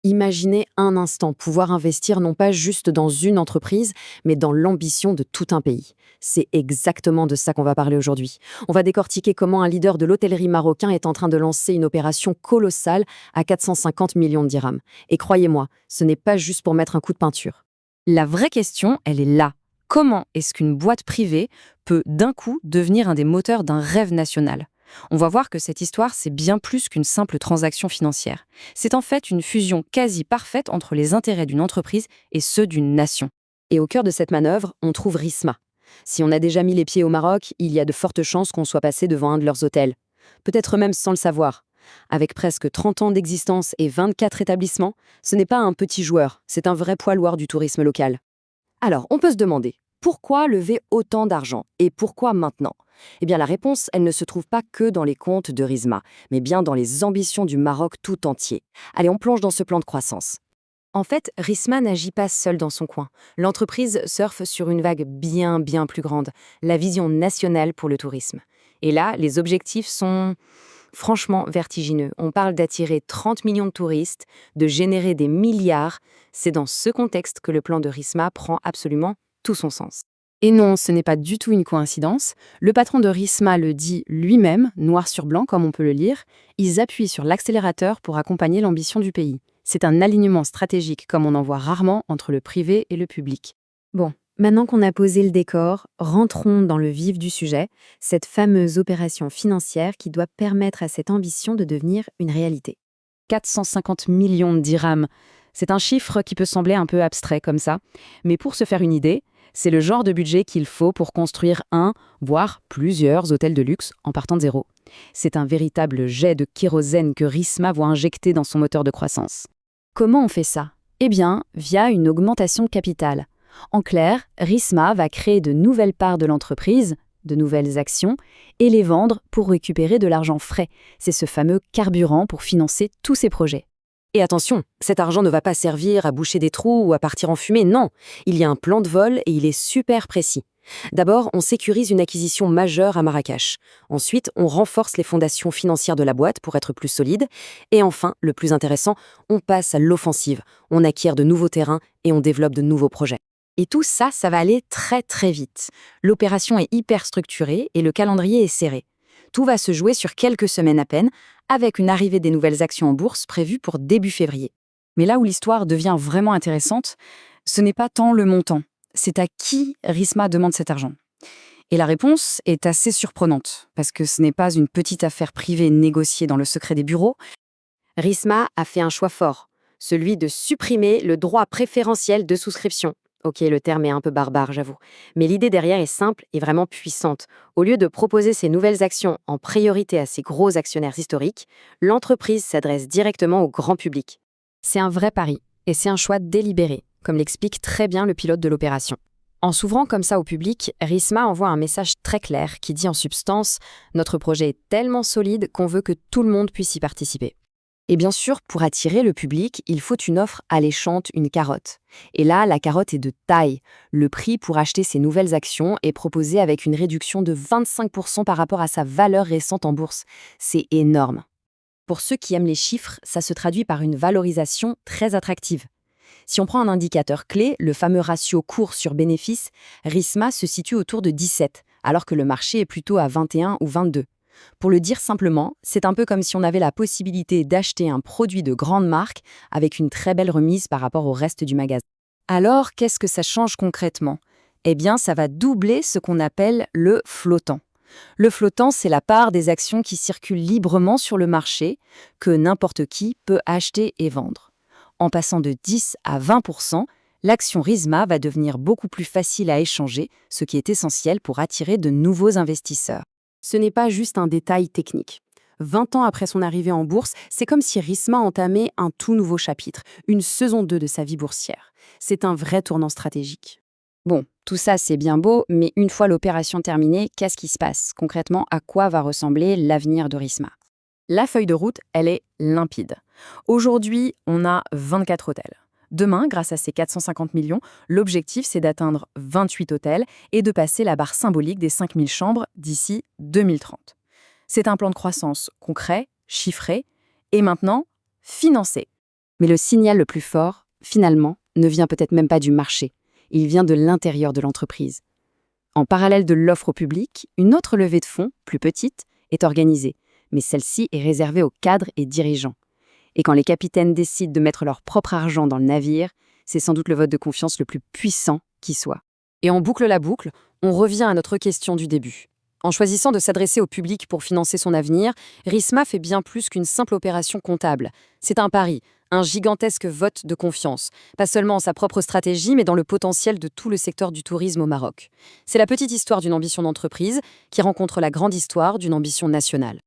Imaginez un instant pouvoir investir non pas juste dans une entreprise, mais dans l'ambition de tout un pays. C'est exactement de ça qu'on va parler aujourd'hui. On va décortiquer comment un leader de l'hôtellerie marocain est en train de lancer une opération colossale à 450 millions de dirhams. Et croyez-moi, ce n'est pas juste pour mettre un coup de peinture. La vraie question, elle est là. Comment est-ce qu'une boîte privée peut d'un coup devenir un des moteurs d'un rêve national? On va voir que cette histoire, c'est bien plus qu'une simple transaction financière. C'est en fait une fusion quasi parfaite entre les intérêts d'une entreprise et ceux d'une nation. Et au cœur de cette manœuvre, on trouve Risma. Si on a déjà mis les pieds au Maroc, il y a de fortes chances qu'on soit passé devant un de leurs hôtels. Peut-être même sans le savoir. Avec presque 30 ans d'existence et 24 établissements, ce n'est pas un petit joueur, c'est un vrai poids lourd du tourisme local. Alors, on peut se demander, pourquoi lever autant d'argent et pourquoi maintenant? Eh bien, la réponse, elle ne se trouve pas que dans les comptes de Risma, mais bien dans les ambitions du Maroc tout entier. Allez, on plonge dans ce plan de croissance. En fait, Risma n'agit pas seul dans son coin. L'entreprise surfe sur une vague bien plus grande, la vision nationale pour le tourisme. Et là, les objectifs sont franchement vertigineux. On parle d'attirer 30 millions de touristes, de générer des milliards. C'est dans ce contexte que le plan de Risma prend absolument tout son sens. Et non, ce n'est pas du tout une coïncidence. Le patron de Risma le dit lui-même, noir sur blanc comme on peut le lire, ils appuient sur l'accélérateur pour accompagner l'ambition du pays. C'est un alignement stratégique comme on en voit rarement entre le privé et le public. Bon, maintenant qu'on a posé le décor, rentrons dans le vif du sujet, cette fameuse opération financière qui doit permettre à cette ambition de devenir une réalité. 450 millions de dirhams. C'est un chiffre qui peut sembler un peu abstrait comme ça, mais pour se faire une idée, c'est le genre de budget qu'il faut pour construire un, voire plusieurs hôtels de luxe en partant de zéro. C'est un véritable jet de kérosène que Risma voit injecter dans son moteur de croissance. Comment on fait ça? Eh bien, via une augmentation de capital. En clair, Risma va créer de nouvelles parts de l'entreprise, de nouvelles actions, et les vendre pour récupérer de l'argent frais. C'est ce fameux carburant pour financer tous ses projets. Et attention, cet argent ne va pas servir à boucher des trous ou à partir en fumée, non. Il y a un plan de vol et il est super précis. D'abord, on sécurise une acquisition majeure à Marrakech. Ensuite, on renforce les fondations financières de la boîte pour être plus solide. Et enfin, le plus intéressant, on passe à l'offensive. On acquiert de nouveaux terrains et on développe de nouveaux projets. Et tout ça, ça va aller très vite. L'opération est hyper structurée et le calendrier est serré. Tout va se jouer sur quelques semaines à peine, avec une arrivée des nouvelles actions en bourse prévue pour début février. Mais là où l'histoire devient vraiment intéressante, ce n'est pas tant le montant, c'est à qui Risma demande cet argent. Et la réponse est assez surprenante, parce que ce n'est pas une petite affaire privée négociée dans le secret des bureaux. Risma a fait un choix fort, celui de supprimer le droit préférentiel de souscription. Ok, le terme est un peu barbare, j'avoue. Mais l'idée derrière est simple et vraiment puissante. Au lieu de proposer ces nouvelles actions en priorité à ses gros actionnaires historiques, l'entreprise s'adresse directement au grand public. C'est un vrai pari, et c'est un choix délibéré, comme l'explique très bien le pilote de l'opération. En s'ouvrant comme ça au public, Risma envoie un message très clair qui dit en substance « Notre projet est tellement solide qu'on veut que tout le monde puisse y participer ». Et bien sûr, pour attirer le public, il faut une offre alléchante, une carotte. Et là, la carotte est de taille. Le prix pour acheter ces nouvelles actions est proposé avec une réduction de 25% par rapport à sa valeur récente en bourse. C'est énorme. Pour ceux qui aiment les chiffres, ça se traduit par une valorisation très attractive. Si on prend un indicateur clé, le fameux ratio cours sur bénéfice, Risma se situe autour de 17, alors que le marché est plutôt à 21 ou 22. Pour le dire simplement, c'est un peu comme si on avait la possibilité d'acheter un produit de grande marque avec une très belle remise par rapport au reste du magasin. Alors, qu'est-ce que ça change concrètement? Eh bien, ça va doubler ce qu'on appelle le flottant. Le flottant, c'est la part des actions qui circulent librement sur le marché, que n'importe qui peut acheter et vendre. En passant de 10 à 20%, l'action Risma va devenir beaucoup plus facile à échanger, ce qui est essentiel pour attirer de nouveaux investisseurs. Ce n'est pas juste un détail technique. 20 ans après son arrivée en bourse, c'est comme si Risma entamait un tout nouveau chapitre, une saison 2 de sa vie boursière. C'est un vrai tournant stratégique. Bon, tout ça c'est bien beau, mais une fois l'opération terminée, qu'est-ce qui se passe? Concrètement, à quoi va ressembler l'avenir de Risma? La feuille de route, elle est limpide. Aujourd'hui, on a 24 hôtels. Demain, grâce à ces 450 millions, l'objectif c'est d'atteindre 28 hôtels et de passer la barre symbolique des 5000 chambres d'ici 2030. C'est un plan de croissance concret, chiffré et maintenant financé. Mais le signal le plus fort, finalement, ne vient peut-être même pas du marché. Il vient de l'intérieur de l'entreprise. En parallèle de l'offre au public, une autre levée de fonds, plus petite, est organisée, mais celle-ci est réservée aux cadres et dirigeants. Et quand les capitaines décident de mettre leur propre argent dans le navire, c'est sans doute le vote de confiance le plus puissant qui soit. Et on boucle la boucle, on revient à notre question du début. En choisissant de s'adresser au public pour financer son avenir, Risma fait bien plus qu'une simple opération comptable. C'est un pari, un gigantesque vote de confiance, pas seulement en sa propre stratégie, mais dans le potentiel de tout le secteur du tourisme au Maroc. C'est la petite histoire d'une ambition d'entreprise qui rencontre la grande histoire d'une ambition nationale.